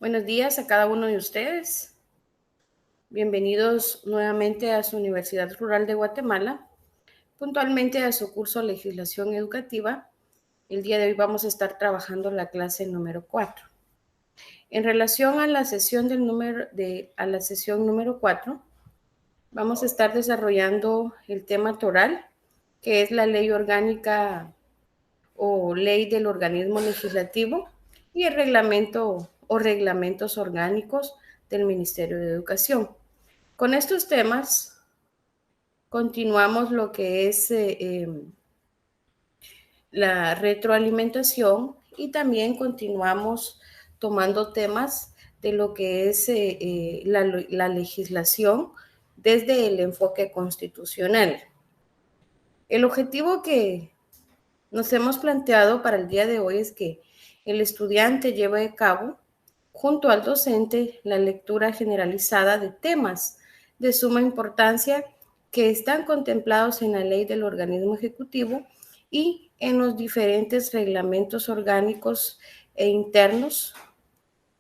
Buenos días a cada uno de ustedes. Bienvenidos nuevamente a su Universidad Rural de Guatemala, puntualmente a su curso Legislación Educativa. El día de hoy vamos a estar trabajando la clase número 4. En relación a la sesión número 4, vamos a estar desarrollando el tema toral, que es la ley orgánica o ley del organismo legislativo y el reglamento o reglamentos orgánicos del Ministerio de Educación. Con estos temas continuamos lo que es la retroalimentación y también continuamos tomando temas de lo que es la legislación desde el enfoque constitucional. El objetivo que nos hemos planteado para el día de hoy es que el estudiante lleve a cabo, junto al docente, la lectura generalizada de temas de suma importancia que están contemplados en la ley del organismo ejecutivo y en los diferentes reglamentos orgánicos e internos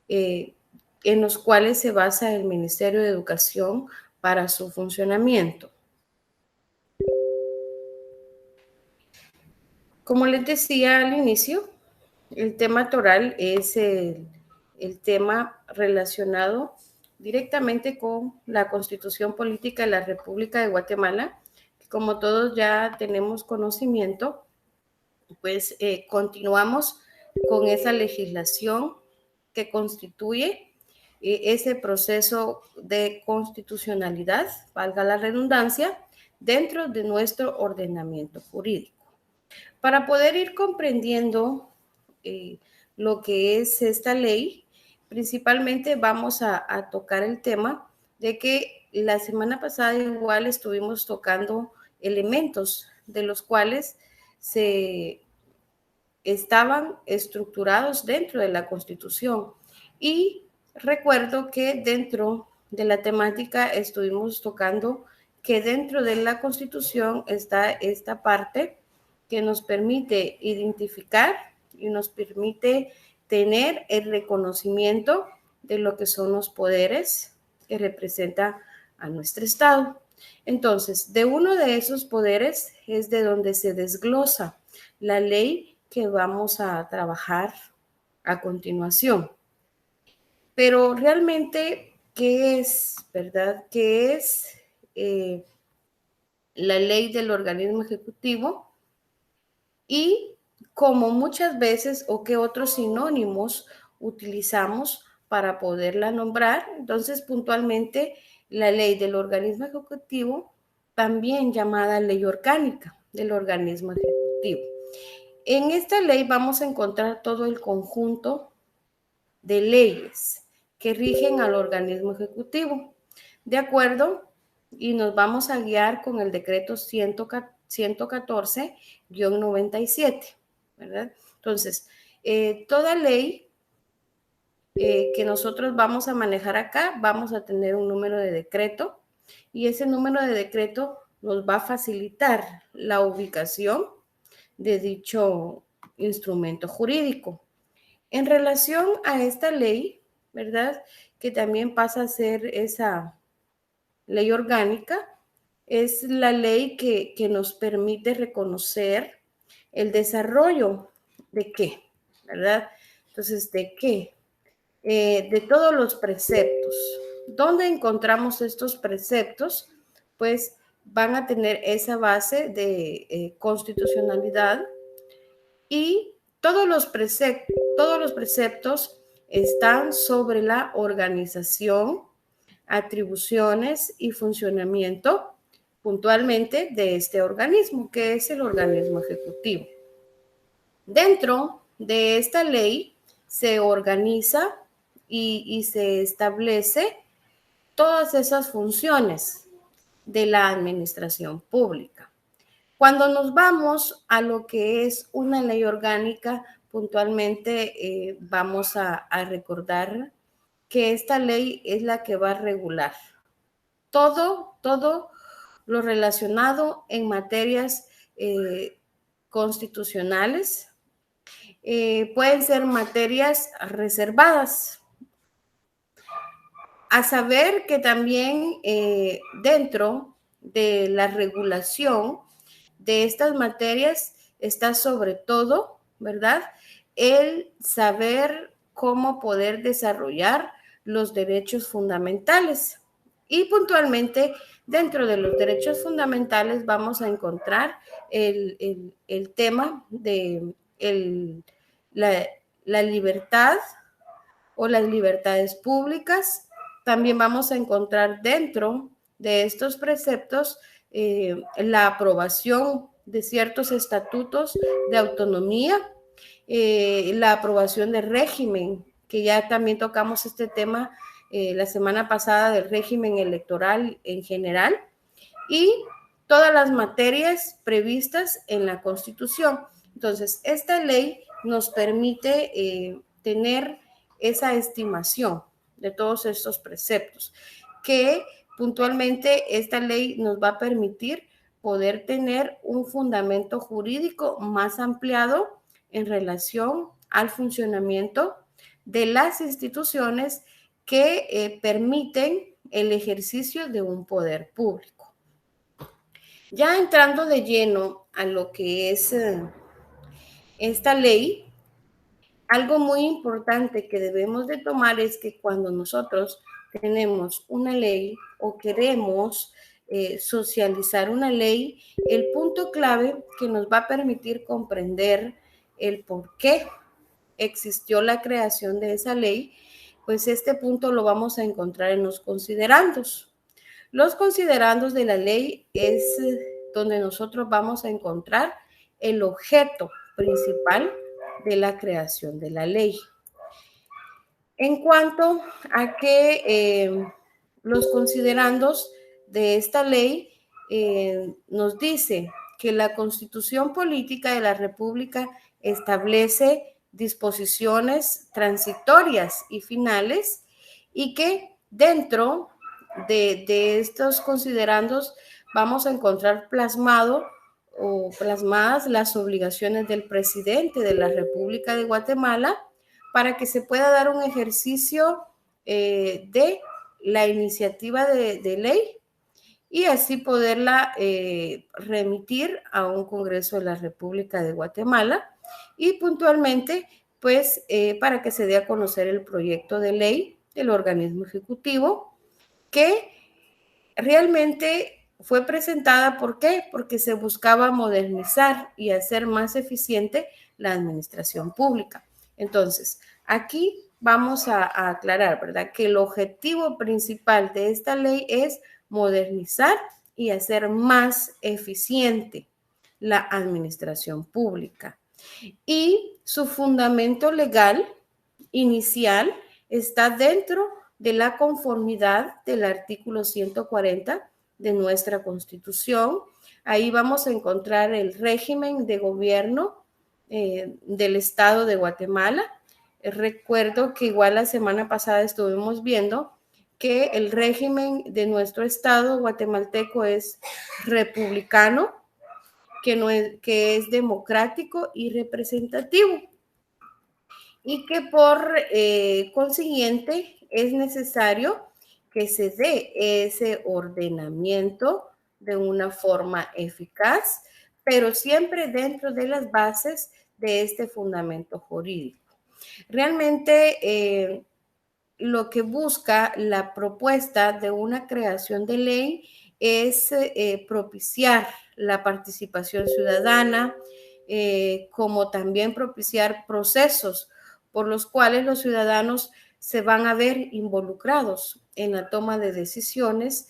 en los cuales se basa el Ministerio de Educación para su funcionamiento. Como les decía al inicio, el tema toral es el tema relacionado directamente con la Constitución Política de la República de Guatemala. Como todos ya tenemos conocimiento, pues continuamos con esa legislación que constituye ese proceso de constitucionalidad, valga la redundancia, dentro de nuestro ordenamiento jurídico. Para poder ir comprendiendo lo que es esta ley, principalmente vamos a tocar el tema de que la semana pasada igual estuvimos tocando elementos de los cuales se estaban estructurados dentro de la Constitución. Y recuerdo que dentro de la temática estuvimos tocando que dentro de la Constitución está esta parte que nos permite identificar y nos permite tener el reconocimiento de lo que son los poderes que representa a nuestro Estado. Entonces, de uno de esos poderes es de donde se desglosa la ley que vamos a trabajar a continuación. Pero realmente, ¿qué es, verdad? ¿Qué es la ley del organismo ejecutivo? Y como muchas veces o qué otros sinónimos utilizamos para poderla nombrar. Entonces, puntualmente, la ley del organismo ejecutivo, también llamada ley orgánica del organismo ejecutivo. En esta ley vamos a encontrar todo el conjunto de leyes que rigen al organismo ejecutivo, de acuerdo, y nos vamos a guiar con el decreto 114-97, ¿verdad? Entonces, toda ley que nosotros vamos a manejar acá, vamos a tener un número de decreto y ese número de decreto nos va a facilitar la ubicación de dicho instrumento jurídico. En relación a esta ley, ¿verdad? Que también pasa a ser esa ley orgánica, es la ley que nos permite reconocer el desarrollo de qué, ¿verdad? Entonces, ¿de qué? De todos los preceptos. ¿Dónde encontramos estos preceptos? Pues van a tener esa base de constitucionalidad y todos los preceptos están sobre la organización, atribuciones y funcionamiento puntualmente de este organismo, que es el organismo ejecutivo. Dentro de esta ley se organiza y se establece todas esas funciones de la administración pública. Cuando nos vamos a lo que es una ley orgánica, puntualmente vamos a recordar que esta ley es la que va a regular todo lo relacionado en materias constitucionales. Pueden ser materias reservadas, A saber que también dentro de la regulación de estas materias está sobre todo, ¿verdad?, el saber cómo poder desarrollar los derechos fundamentales. Y puntualmente, dentro de los derechos fundamentales vamos a encontrar el tema de la, la libertad o las libertades públicas. También vamos a encontrar dentro de estos preceptos la aprobación de ciertos estatutos de autonomía, la aprobación del régimen, que ya también tocamos este tema la semana pasada, del régimen electoral en general, y todas las materias previstas en la Constitución. Entonces, esta ley nos permite tener esa estimación de todos estos preceptos, que puntualmente esta ley nos va a permitir poder tener un fundamento jurídico más ampliado en relación al funcionamiento de las instituciones que permiten el ejercicio de un poder público. Ya entrando de lleno a lo que es esta ley, algo muy importante que debemos de tomar es que cuando nosotros tenemos una ley o queremos socializar una ley, el punto clave que nos va a permitir comprender el por qué existió la creación de esa ley, pues este punto lo vamos a encontrar en los considerandos. Los considerandos de la ley es donde nosotros vamos a encontrar el objeto principal de la creación de la ley. En cuanto a que los considerandos de esta ley nos dice que la Constitución Política de la República establece disposiciones transitorias y finales, y que dentro de estos considerandos vamos a encontrar plasmado o plasmadas las obligaciones del presidente de la República de Guatemala para que se pueda dar un ejercicio de la iniciativa de ley y así poderla remitir a un Congreso de la República de Guatemala, y puntualmente pues para que se dé a conocer el proyecto de ley del organismo ejecutivo, que realmente fue presentada. ¿Por qué? Porque se buscaba modernizar y hacer más eficiente la administración pública. Entonces, aquí vamos a aclarar, ¿verdad?, que el objetivo principal de esta ley es modernizar y hacer más eficiente la administración pública. Y su fundamento legal inicial está dentro de la conformidad del artículo 140 de nuestra Constitución. Ahí vamos a encontrar el régimen de gobierno del Estado de Guatemala. Recuerdo que igual la semana pasada estuvimos viendo que el régimen de nuestro Estado guatemalteco es republicano, que es democrático y representativo, y que por consiguiente es necesario que se dé ese ordenamiento de una forma eficaz, pero siempre dentro de las bases de este fundamento jurídico. Realmente lo que busca la propuesta de una creación de ley es propiciar la participación ciudadana, como también propiciar procesos por los cuales los ciudadanos se van a ver involucrados en la toma de decisiones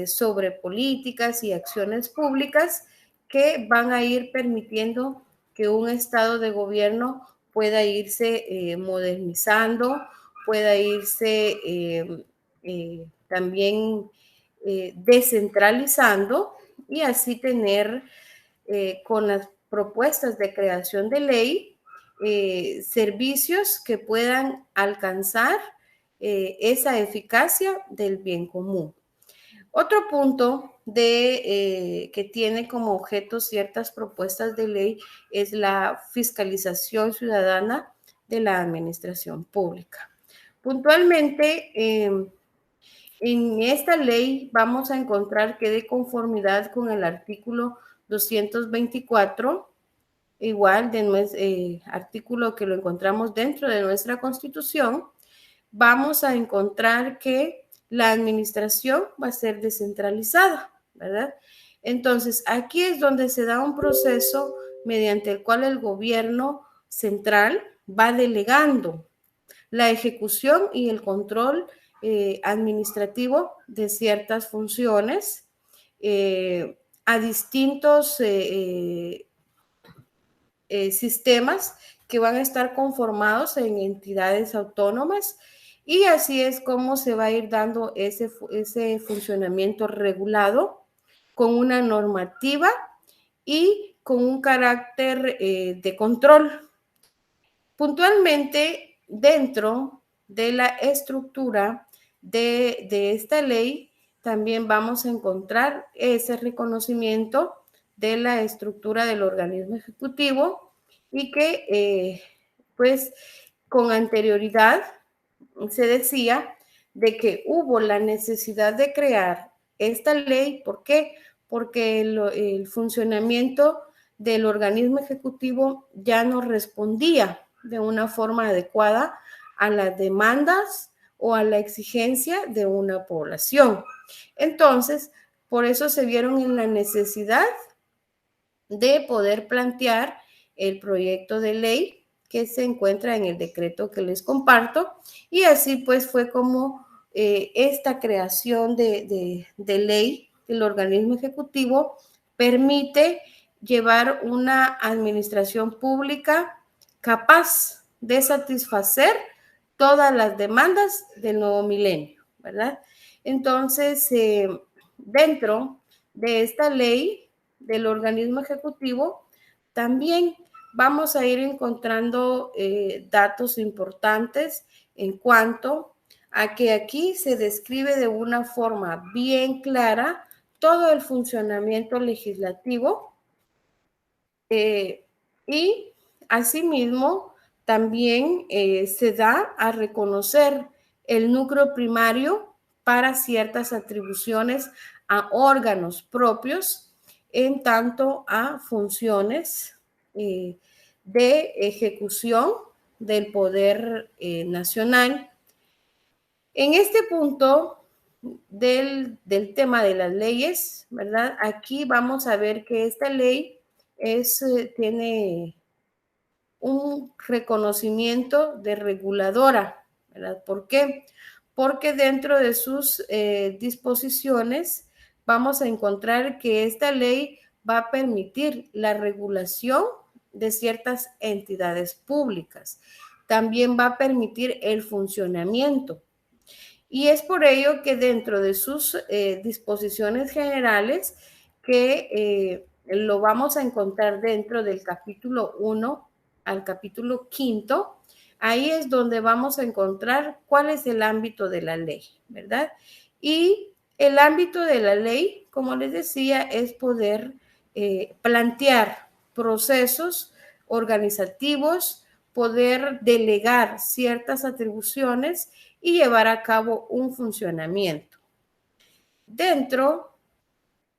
sobre políticas y acciones públicas que van a ir permitiendo que un estado de gobierno pueda irse modernizando, pueda irse también descentralizando, y así tener con las propuestas de creación de ley servicios que puedan alcanzar esa eficacia del bien común. Otro punto que tiene como objeto ciertas propuestas de ley es la fiscalización ciudadana de la administración pública. Puntualmente, En esta ley vamos a encontrar que de conformidad con el artículo 224, igual de artículo que lo encontramos dentro de nuestra Constitución, vamos a encontrar que la administración va a ser descentralizada, ¿verdad? Entonces, aquí es donde se da un proceso mediante el cual el gobierno central va delegando la ejecución y el control administrativo de ciertas funciones a distintos sistemas que van a estar conformados en entidades autónomas, y así es como se va a ir dando ese funcionamiento regulado con una normativa y con un carácter de control. Puntualmente, dentro de la estructura de esta ley, también vamos a encontrar ese reconocimiento de la estructura del organismo ejecutivo, y que, pues, con anterioridad se decía de que hubo la necesidad de crear esta ley. ¿Por qué? Porque el funcionamiento del organismo ejecutivo ya no respondía de una forma adecuada a las demandas o a la exigencia de una población. Entonces, por eso se vieron en la necesidad de poder plantear el proyecto de ley que se encuentra en el decreto que les comparto, y así pues fue como esta creación de ley del organismo ejecutivo permite llevar una administración pública capaz de satisfacer todas las demandas del nuevo milenio, ¿verdad? Entonces, dentro de esta ley del organismo ejecutivo, también vamos a ir encontrando datos importantes en cuanto a que aquí se describe de una forma bien clara todo el funcionamiento legislativo, y asimismo también se da a reconocer el núcleo primario para ciertas atribuciones a órganos propios en tanto a funciones de ejecución del poder nacional. En este punto del tema de las leyes, ¿verdad? Aquí vamos a ver que esta ley tiene un reconocimiento de reguladora, ¿verdad? ¿Por qué? Porque dentro de sus disposiciones vamos a encontrar que esta ley va a permitir la regulación de ciertas entidades públicas. También va a permitir el funcionamiento. Y es por ello que dentro de sus disposiciones generales, que lo vamos a encontrar dentro del capítulo 1 al capítulo 5, ahí es donde vamos a encontrar cuál es el ámbito de la ley, ¿verdad? Y el ámbito de la ley, como les decía, es poder plantear procesos organizativos, poder delegar ciertas atribuciones y llevar a cabo un funcionamiento. Dentro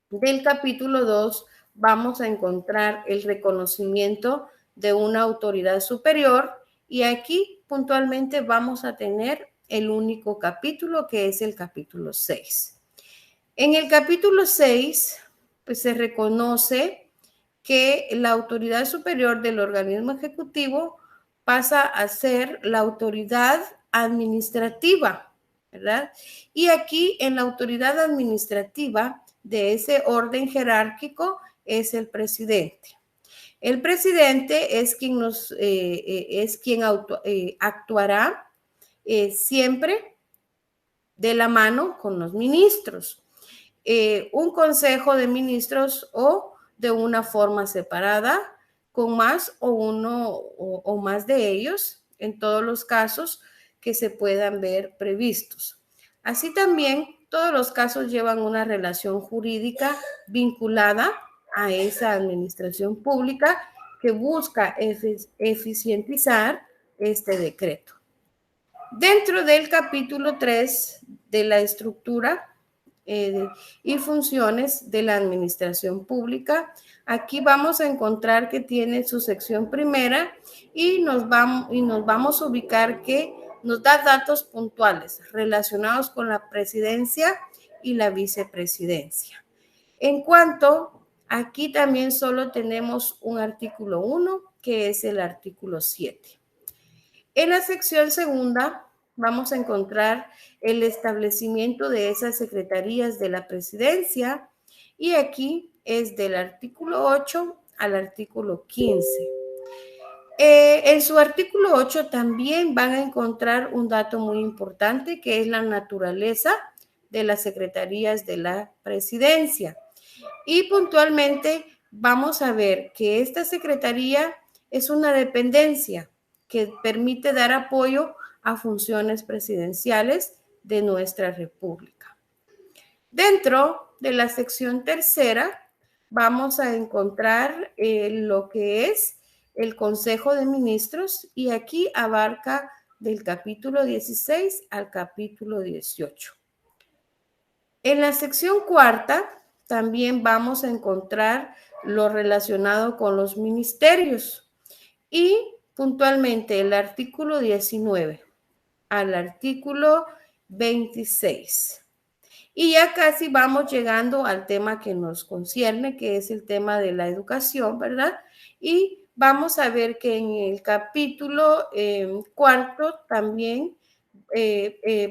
del capítulo 2 vamos a encontrar el reconocimiento de una autoridad superior, y aquí puntualmente vamos a tener el único capítulo, que es el capítulo 6. En el capítulo 6 pues se reconoce que la autoridad superior del organismo ejecutivo pasa a ser la autoridad administrativa, ¿verdad? Y aquí en la autoridad administrativa de ese orden jerárquico es el presidente. El presidente es quien actuará siempre de la mano con los ministros. Un consejo de ministros o de una forma separada, con más o uno o más de ellos, en todos los casos que se puedan ver previstos. Así también, todos los casos llevan una relación jurídica vinculada a esa administración pública que busca eficientizar este decreto. Dentro del capítulo 3 de la estructura y funciones de la administración pública. Aquí vamos a encontrar que tiene su sección primera y nos vamos a ubicar que nos da datos puntuales relacionados con la presidencia y la vicepresidencia. En cuanto, aquí también solo tenemos un artículo 1, que es el artículo 7. En la sección segunda vamos a encontrar el establecimiento de esas secretarías de la presidencia y aquí es del artículo 8 al artículo 15. En su artículo 8 también van a encontrar un dato muy importante que es la naturaleza de las secretarías de la presidencia. Y puntualmente vamos a ver que esta secretaría es una dependencia que permite dar apoyo a funciones presidenciales de nuestra República. Dentro de la sección tercera vamos a encontrar lo que es el Consejo de Ministros y aquí abarca del capítulo 16 al capítulo 18. En la sección cuarta también vamos a encontrar lo relacionado con los ministerios y puntualmente el artículo 19 al artículo 26. Y ya casi vamos llegando al tema que nos concierne, que es el tema de la educación, ¿verdad? Y vamos a ver que en el capítulo cuarto también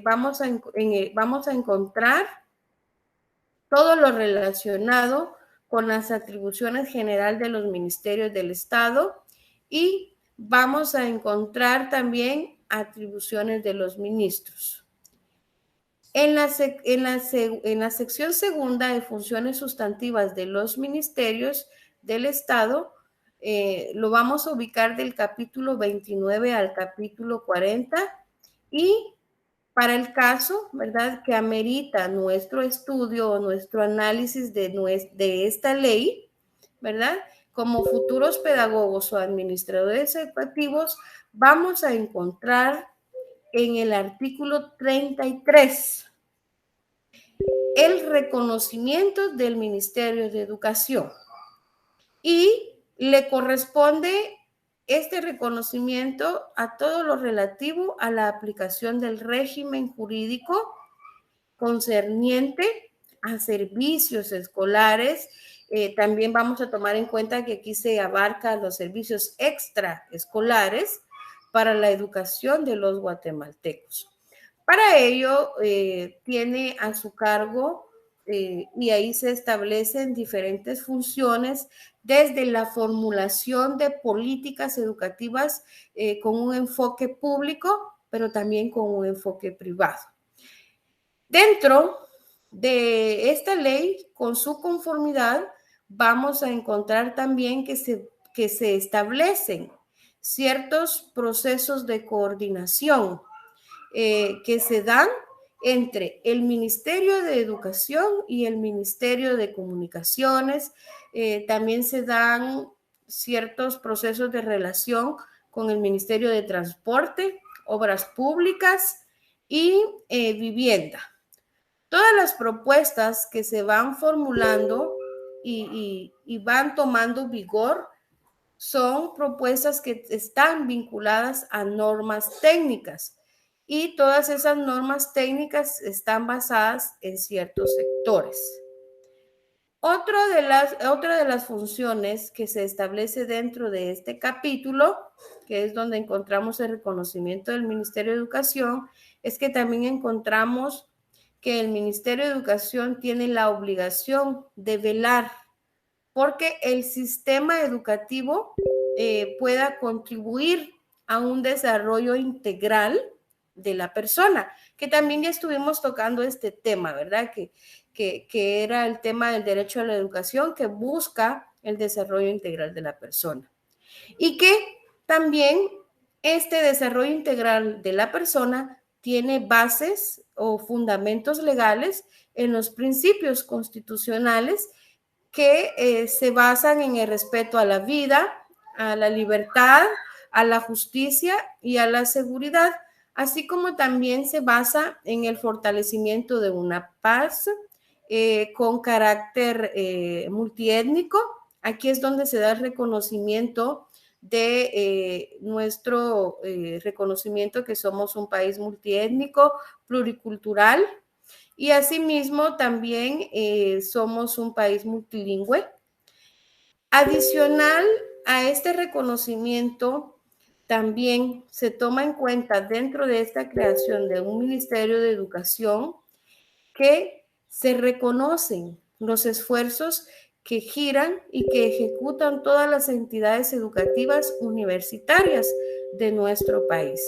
vamos a encontrar todo lo relacionado con las atribuciones generales de los ministerios del Estado y vamos a encontrar también atribuciones de los ministros. En la sección segunda de funciones sustantivas de los ministerios del Estado, lo vamos a ubicar del capítulo 29 al capítulo 40 y para el caso, ¿verdad?, que amerita nuestro estudio o nuestro análisis de esta ley, ¿verdad? Como futuros pedagogos o administradores educativos, vamos a encontrar en el artículo 33 el reconocimiento del Ministerio de Educación y le corresponde este reconocimiento a todo lo relativo a la aplicación del régimen jurídico concerniente a servicios escolares. También vamos a tomar en cuenta que aquí se abarca los servicios extraescolares para la educación de los guatemaltecos. Para ello, tiene a su cargo y ahí se establecen diferentes funciones desde la formulación de políticas educativas con un enfoque público, pero también con un enfoque privado. Dentro de esta ley, con su conformidad, vamos a encontrar también que se establecen ciertos procesos de coordinación que se dan entre el Ministerio de Educación y el Ministerio de Comunicaciones. También se dan ciertos procesos de relación con el Ministerio de Transporte, Obras Públicas y Vivienda. Todas las propuestas que se van formulando y van tomando vigor son propuestas que están vinculadas a normas técnicas y todas esas normas técnicas están basadas en ciertos sectores. Otra de las funciones que se establece dentro de este capítulo, que es donde encontramos el reconocimiento del Ministerio de Educación, es que también encontramos que el Ministerio de Educación tiene la obligación de velar porque el sistema educativo pueda contribuir a un desarrollo integral de la persona, que también ya estuvimos tocando este tema, ¿verdad? Que era el tema del derecho a la educación que busca el desarrollo integral de la persona. Y que también este desarrollo integral de la persona tiene bases o fundamentos legales en los principios constitucionales que se basan en el respeto a la vida, a la libertad, a la justicia y a la seguridad, así como también se basa en el fortalecimiento de una paz con carácter multiétnico. Aquí es donde se da el reconocimiento de nuestro reconocimiento que somos un país multiétnico, pluricultural, y asimismo también somos un país multilingüe. Adicional a este reconocimiento, también se toma en cuenta dentro de esta creación de un Ministerio de Educación que se reconocen los esfuerzos que giran y que ejecutan todas las entidades educativas universitarias de nuestro país.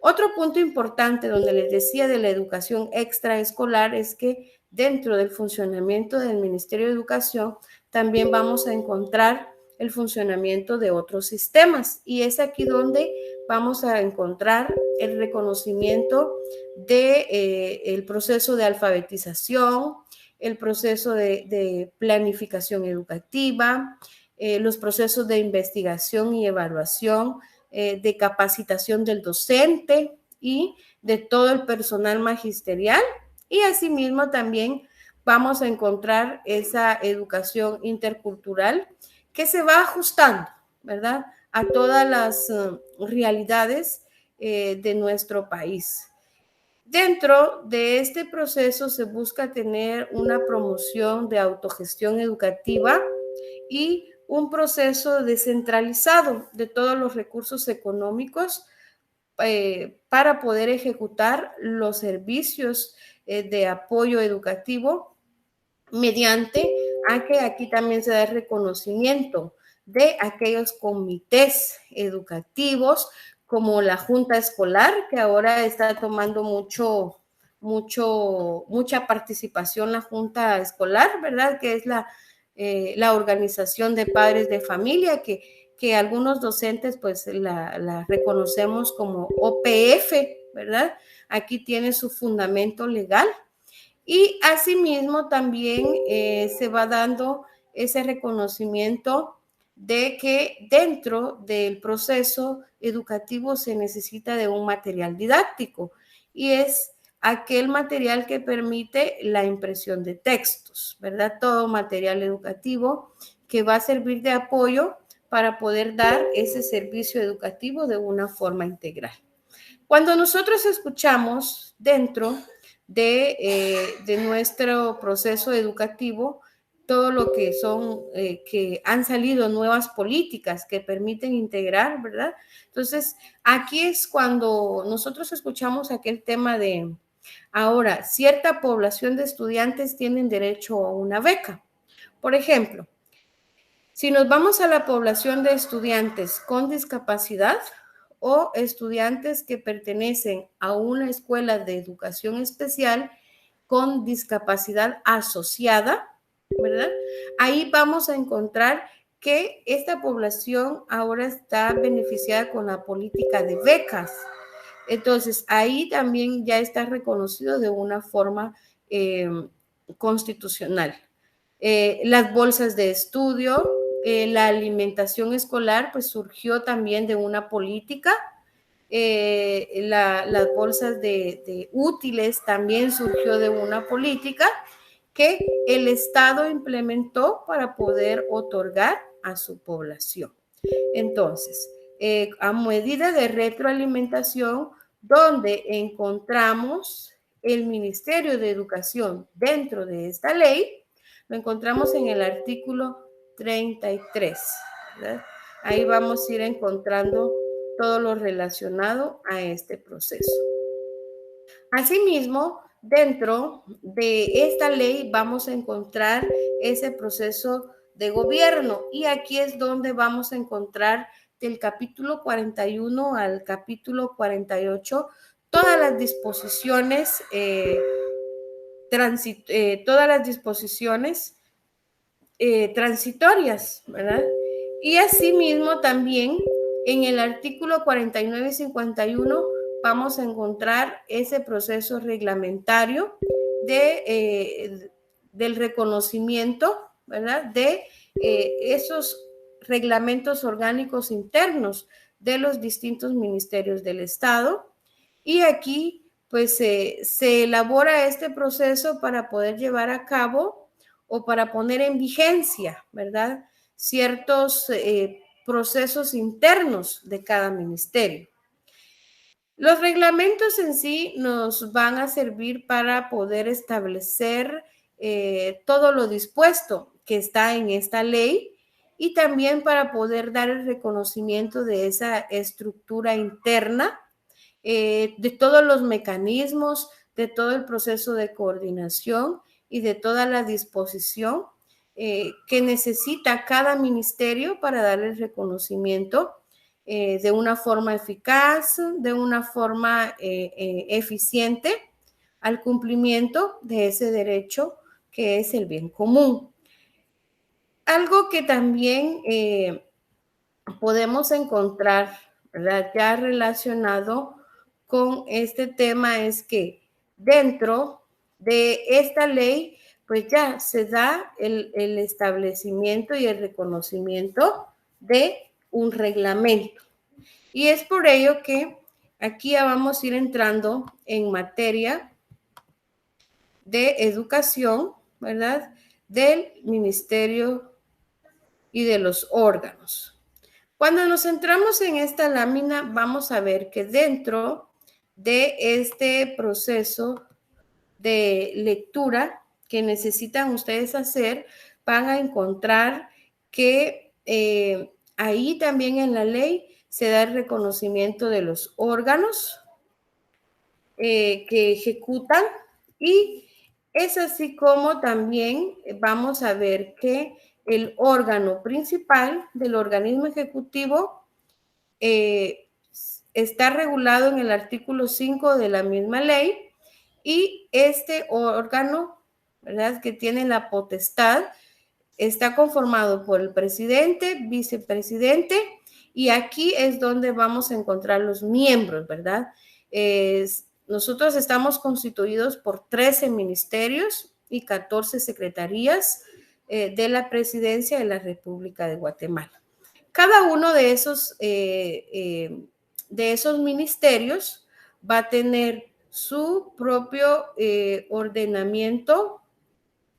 Otro punto importante donde les decía de la educación extraescolar es que dentro del funcionamiento del Ministerio de Educación también vamos a encontrar el funcionamiento de otros sistemas, y es aquí donde vamos a encontrar el reconocimiento del proceso de alfabetización, el proceso de planificación educativa, los procesos de investigación y evaluación, de capacitación del docente y de todo el personal magisterial, y asimismo también vamos a encontrar esa educación intercultural que se va ajustando, ¿verdad?, a todas las realidades de nuestro país. Dentro de este proceso se busca tener una promoción de autogestión educativa y un proceso descentralizado de todos los recursos económicos para poder ejecutar los servicios de apoyo educativo, mediante a que aquí también se da el reconocimiento de aquellos comités educativos como la Junta Escolar, que ahora está tomando mucha participación la Junta Escolar, ¿verdad? Que es la organización de padres de familia, que algunos docentes pues la reconocemos como OPF, ¿verdad? Aquí tiene su fundamento legal. Y asimismo también se va dando ese reconocimiento de que dentro del proceso educativo se necesita de un material didáctico, y es aquel material que permite la impresión de textos, ¿verdad? Todo material educativo que va a servir de apoyo para poder dar ese servicio educativo de una forma integral. Cuando nosotros escuchamos dentro de nuestro proceso educativo todo lo que son, que han salido nuevas políticas que permiten integrar, ¿verdad? Entonces, aquí es cuando nosotros escuchamos aquel tema de, ahora, cierta población de estudiantes tienen derecho a una beca. Por ejemplo, si nos vamos a la población de estudiantes con discapacidad o estudiantes que pertenecen a una escuela de educación especial con discapacidad asociada, ¿verdad? Ahí vamos a encontrar que esta población ahora está beneficiada con la política de becas. Entonces, ahí también ya está reconocido de una forma constitucional. Las bolsas de estudio, la alimentación escolar, pues surgió también de una política. Las bolsas de útiles también surgió de una política que el Estado implementó para poder otorgar a su población. Entonces, a medida de retroalimentación, donde encontramos el Ministerio de Educación dentro de esta ley, lo encontramos en el artículo 33, ¿verdad? Ahí vamos a ir encontrando todo lo relacionado a este proceso. Asimismo, dentro de esta ley vamos a encontrar ese proceso de gobierno, y aquí es donde vamos a encontrar del capítulo 41 al capítulo 48 todas las disposiciones, transitorias, ¿verdad? Y asimismo también en el artículo 49 y 51 vamos a encontrar ese proceso reglamentario del reconocimiento, ¿verdad?, de esos reglamentos orgánicos internos de los distintos ministerios del Estado. Y aquí pues se elabora este proceso para poder llevar a cabo o para poner en vigencia, ¿verdad? Ciertos procesos internos de cada ministerio. Los reglamentos en sí nos van a servir para poder establecer todo lo dispuesto que está en esta ley y también para poder dar el reconocimiento de esa estructura interna, de todos los mecanismos, de todo el proceso de coordinación y de toda la disposición que necesita cada ministerio para dar el reconocimiento de una forma eficaz, de una forma eficiente al cumplimiento de ese derecho que es el bien común. Algo que también podemos encontrar, ¿verdad?, ya relacionado con este tema es que dentro de esta ley, pues ya se da el establecimiento y el reconocimiento de un reglamento. Y es por ello que aquí ya vamos a ir entrando en materia de educación, ¿verdad?, del ministerio y de los órganos. Cuando nos centramos en esta lámina, vamos a ver que dentro de este proceso de lectura que necesitan ustedes hacer, van a encontrar que ahí también en la ley se da el reconocimiento de los órganos que ejecutan, y es así como también vamos a ver que el órgano principal del organismo ejecutivo está regulado en el artículo 5 de la misma ley, y este órgano, ¿verdad?, que tiene la potestad, está conformado por el presidente, vicepresidente, y aquí es donde vamos a encontrar los miembros, ¿verdad? Nosotros estamos constituidos por 13 ministerios y 14 secretarías de la Presidencia de la República de Guatemala. Cada uno de esos ministerios va a tener su propio ordenamiento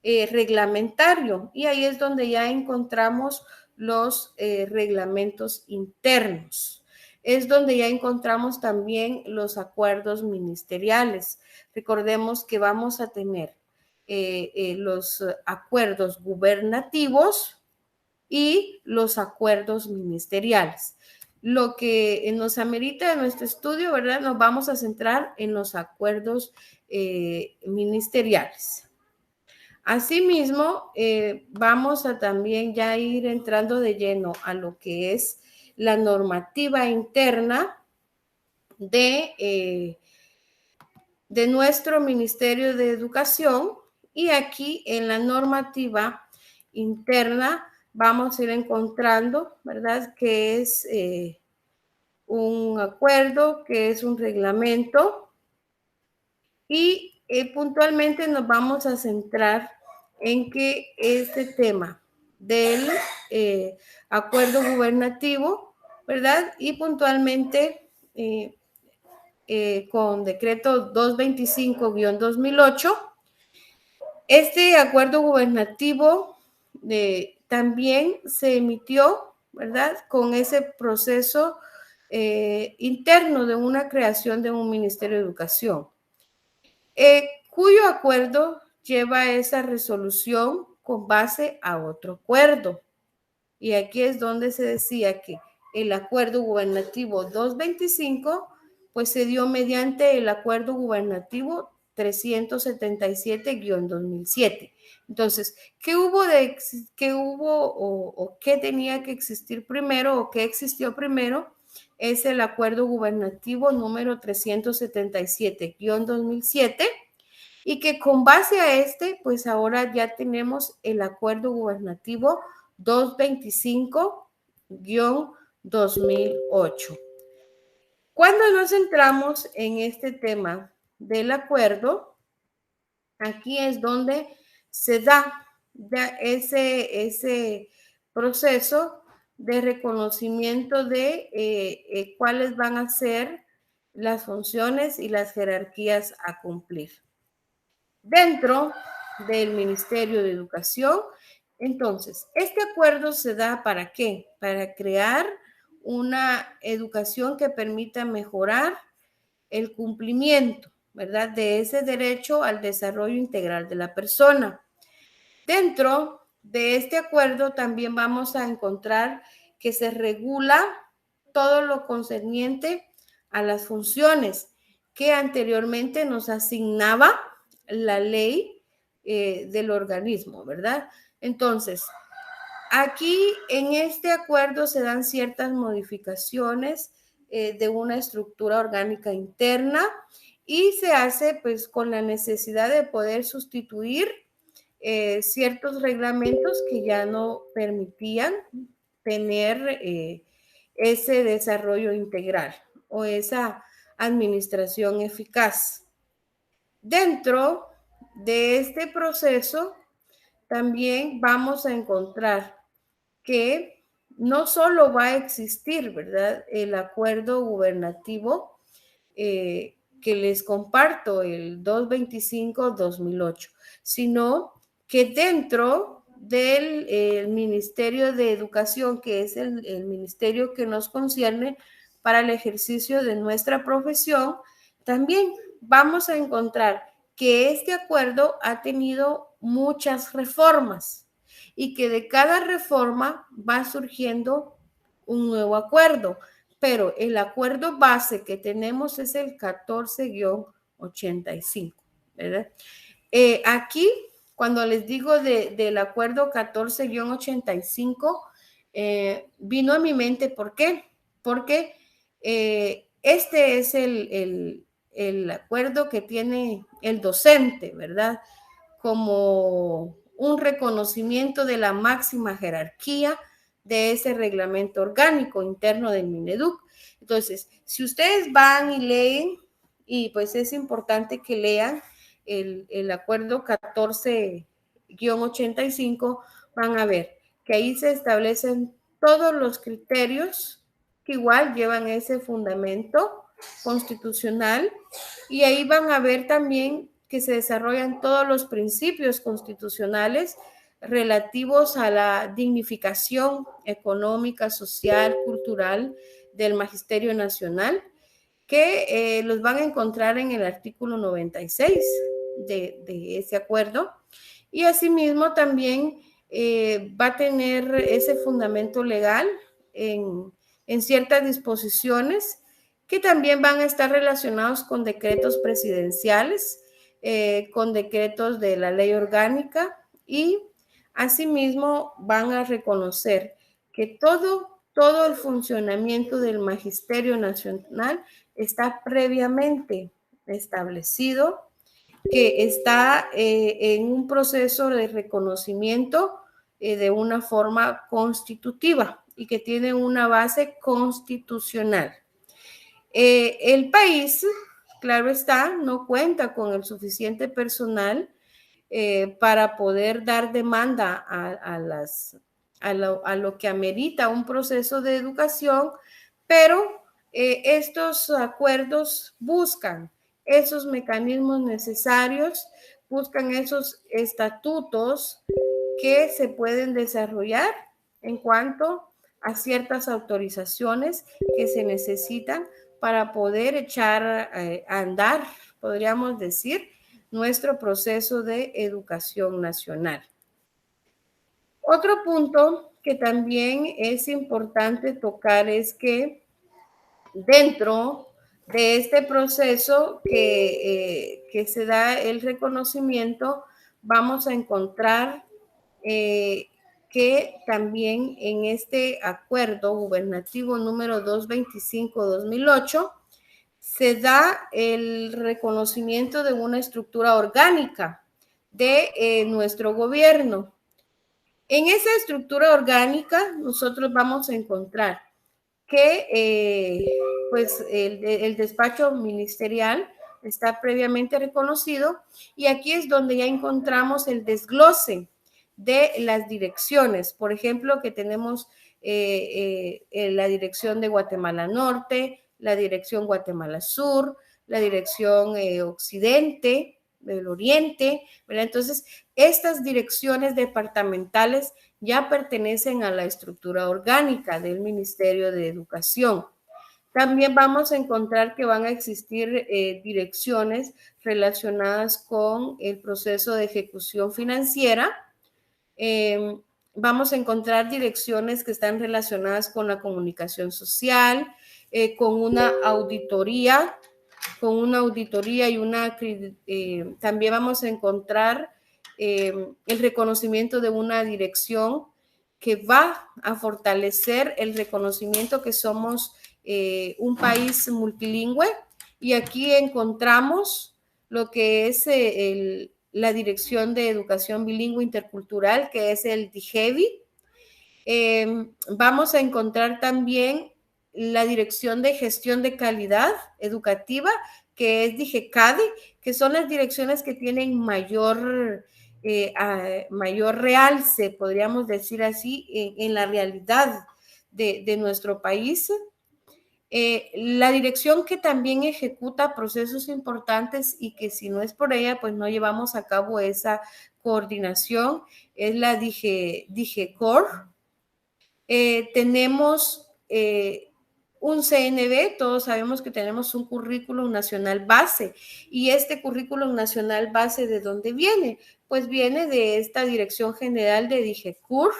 reglamentario, y ahí es donde ya encontramos los reglamentos internos. Es donde ya encontramos también los acuerdos ministeriales. Recordemos que vamos a tener los acuerdos gubernativos y los acuerdos ministeriales. Lo que nos amerita en nuestro estudio, ¿verdad?, nos vamos a centrar en los acuerdos ministeriales. Asimismo, vamos a también ya ir entrando de lleno a lo que es la normativa interna de nuestro Ministerio de Educación, y aquí en la normativa interna vamos a ir encontrando, ¿verdad?, que es un acuerdo, que es un reglamento, y puntualmente nos vamos a centrar en que este tema del acuerdo gubernativo, ¿verdad?, y puntualmente con decreto 225-2008, este acuerdo gubernativo también se emitió, ¿verdad?, con ese proceso interno de una creación de un Ministerio de Educación, cuyo acuerdo lleva esa resolución con base a otro acuerdo. Y aquí es donde se decía que el acuerdo gubernativo 225 pues se dio mediante el acuerdo gubernativo 377-2007. Entonces, ¿qué hubo o qué tenía que existir primero o qué existió primero? Es el acuerdo gubernativo número 377-2007, y que con base a este, pues ahora ya tenemos el acuerdo gubernativo 225-2008. Cuando nos centramos en este tema del acuerdo, aquí es donde se da ese proceso de reconocimiento de cuáles van a ser las funciones y las jerarquías a cumplir. Dentro del Ministerio de Educación, entonces, este acuerdo se da ¿para qué? Para crear una educación que permita mejorar el cumplimiento, ¿verdad? De ese derecho al desarrollo integral de la persona. Dentro de este acuerdo también vamos a encontrar que se regula todo lo concerniente a las funciones que anteriormente nos asignaba la ley del organismo, ¿verdad? Entonces, aquí en este acuerdo se dan ciertas modificaciones de una estructura orgánica interna y se hace pues con la necesidad de poder sustituir ciertos reglamentos que ya no permitían tener ese desarrollo integral o esa administración eficaz. Dentro de este proceso también vamos a encontrar que no solo va a existir, ¿verdad?, el acuerdo gubernativo que les comparto, el 225-2008, sino que dentro del Ministerio de Educación, que es el ministerio que nos concierne para el ejercicio de nuestra profesión, también vamos a encontrar que este acuerdo ha tenido muchas reformas y que de cada reforma va surgiendo un nuevo acuerdo, pero el acuerdo base que tenemos es el 14-85, ¿verdad? Aquí, cuando les digo del acuerdo 14-85, vino a mi mente, ¿por qué? Porque este es el acuerdo que tiene el docente, ¿verdad? Como un reconocimiento de la máxima jerarquía de ese reglamento orgánico interno del Mineduc. Entonces, si ustedes van y leen, y pues es importante que lean el acuerdo 14-85, van a ver que ahí se establecen todos los criterios que igual llevan ese fundamento constitucional, y ahí van a ver también que se desarrollan todos los principios constitucionales relativos a la dignificación económica, social, cultural del Magisterio Nacional, que los van a encontrar en el artículo 96 de ese acuerdo. Y asimismo también va a tener ese fundamento legal en ciertas disposiciones que también van a estar relacionados con decretos presidenciales, con decretos de la ley orgánica, y asimismo van a reconocer que todo el funcionamiento del Magisterio Nacional está previamente establecido, que está en un proceso de reconocimiento de una forma constitutiva y que tiene una base constitucional. El país, claro está, no cuenta con el suficiente personal para poder dar demanda a lo que amerita un proceso de educación, pero estos acuerdos buscan esos mecanismos necesarios, buscan esos estatutos que se pueden desarrollar en cuanto a ciertas autorizaciones que se necesitan para poder echar a andar, podríamos decir, nuestro proceso de educación nacional. Otro punto que también es importante tocar es que dentro de este proceso que se da el reconocimiento, vamos a encontrar que también en este acuerdo gubernativo número 225-2008 se da el reconocimiento de una estructura orgánica de nuestro gobierno. En esa estructura orgánica nosotros vamos a encontrar que pues el despacho ministerial está previamente reconocido, y aquí es donde ya encontramos el desglose de las direcciones. Por ejemplo, que tenemos la dirección de Guatemala Norte, la Dirección Guatemala Sur, la Dirección Occidente, del Oriente, ¿verdad? Entonces, estas direcciones departamentales ya pertenecen a la estructura orgánica del Ministerio de Educación. También vamos a encontrar que van a existir direcciones relacionadas con el proceso de ejecución financiera. Vamos a encontrar direcciones que están relacionadas con la comunicación social, con una auditoría y también vamos a encontrar el reconocimiento de una dirección que va a fortalecer el reconocimiento que somos un país multilingüe, y aquí encontramos lo que es la Dirección de Educación Bilingüe Intercultural, que es el DIGEBI. Vamos a encontrar también la Dirección de Gestión de Calidad Educativa, que es DIGECADE, que son las direcciones que tienen mayor realce, podríamos decir así, en la realidad de nuestro país. La dirección que también ejecuta procesos importantes y que si no es por ella, pues no llevamos a cabo esa coordinación, es la DIGECOR. Tenemos un CNB, todos sabemos que tenemos un currículum nacional base, y este currículum nacional base, ¿de dónde viene? Pues viene de esta Dirección General de DIGECUR.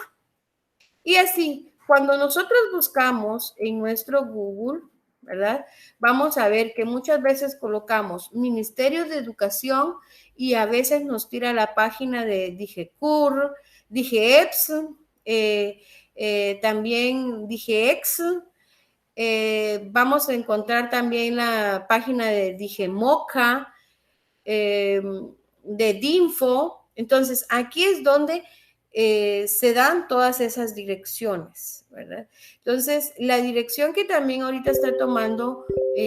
Y así, cuando nosotros buscamos en nuestro Google, ¿verdad? Vamos a ver que muchas veces colocamos Ministerio de Educación y a veces nos tira la página de DIGECUR, DIGEEPS, también DIGEEX. Vamos a encontrar también la página de DIGEMOCA, de DINFO. Entonces, aquí es donde se dan todas esas direcciones, ¿verdad? Entonces, la dirección que también ahorita está tomando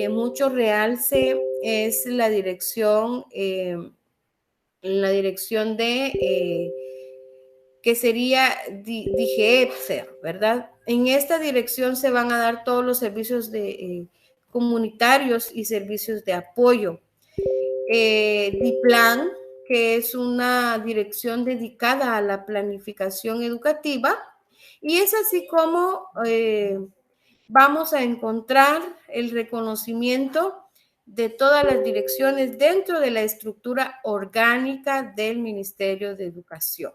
mucho realce es la dirección de que sería DIGEPSER, ¿verdad? En esta dirección se van a dar todos los servicios comunitarios y servicios de apoyo. DIPLAN, que es una dirección dedicada a la planificación educativa, y es así como vamos a encontrar el reconocimiento de todas las direcciones dentro de la estructura orgánica del Ministerio de Educación.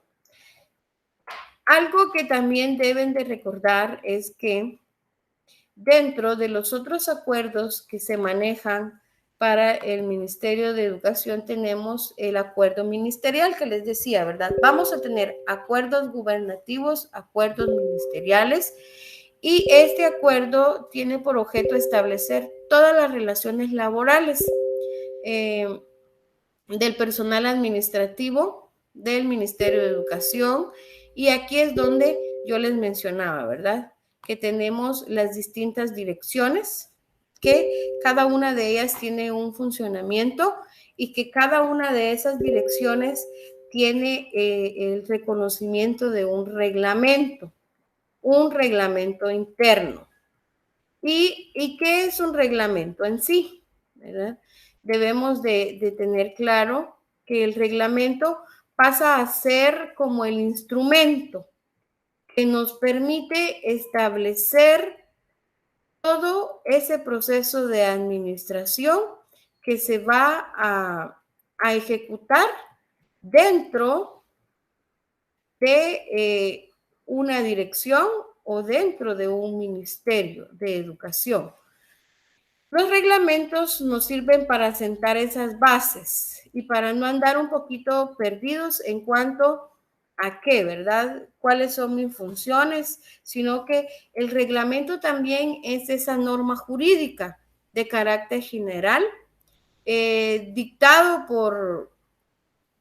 Algo que también deben de recordar es que dentro de los otros acuerdos que se manejan para el Ministerio de Educación tenemos el acuerdo ministerial que les decía, ¿verdad? Vamos a tener acuerdos gubernativos, acuerdos ministeriales, y este acuerdo tiene por objeto establecer todas las relaciones laborales del personal administrativo del Ministerio de Educación, y aquí es donde yo les mencionaba, ¿verdad? Que tenemos las distintas direcciones, que cada una de ellas tiene un funcionamiento y que cada una de esas direcciones tiene el reconocimiento de un reglamento interno. ¿Y qué es un reglamento en sí? ¿Verdad? Debemos de tener claro que el reglamento pasa a ser como el instrumento que nos permite establecer todo ese proceso de administración que se va a ejecutar dentro de una dirección o dentro de un ministerio de educación. Los reglamentos nos sirven para sentar esas bases y para no andar un poquito perdidos en cuanto a qué, ¿verdad? ¿Cuáles son mis funciones? Sino que el reglamento también es esa norma jurídica de carácter general, dictado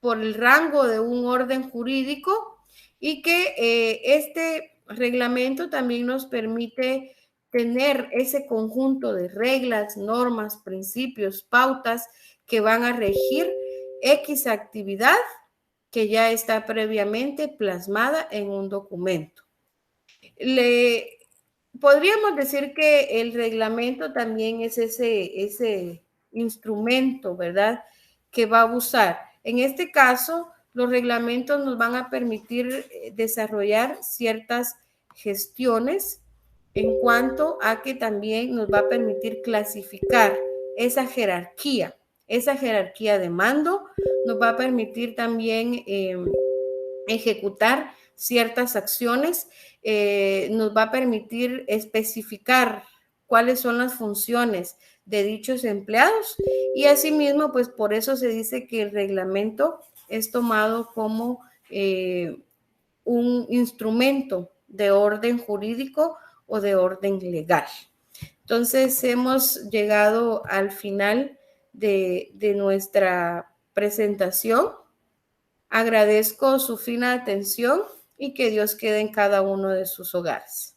por el rango de un orden jurídico, y que este reglamento también nos permite tener ese conjunto de reglas, normas, principios, pautas que van a regir X actividad que ya está previamente plasmada en un documento. podríamos decir que el reglamento también es ese instrumento, ¿verdad? Que va a usar. En este caso, los reglamentos nos van a permitir desarrollar ciertas gestiones en cuanto a que también nos va a permitir clasificar esa jerarquía de mando, nos va a permitir también ejecutar ciertas acciones, nos va a permitir especificar cuáles son las funciones de dichos empleados y asimismo, pues por eso se dice que el reglamento es tomado como un instrumento de orden jurídico o de orden legal. Entonces hemos llegado al final de nuestra presentación. Agradezco su fina atención y que Dios quede en cada uno de sus hogares.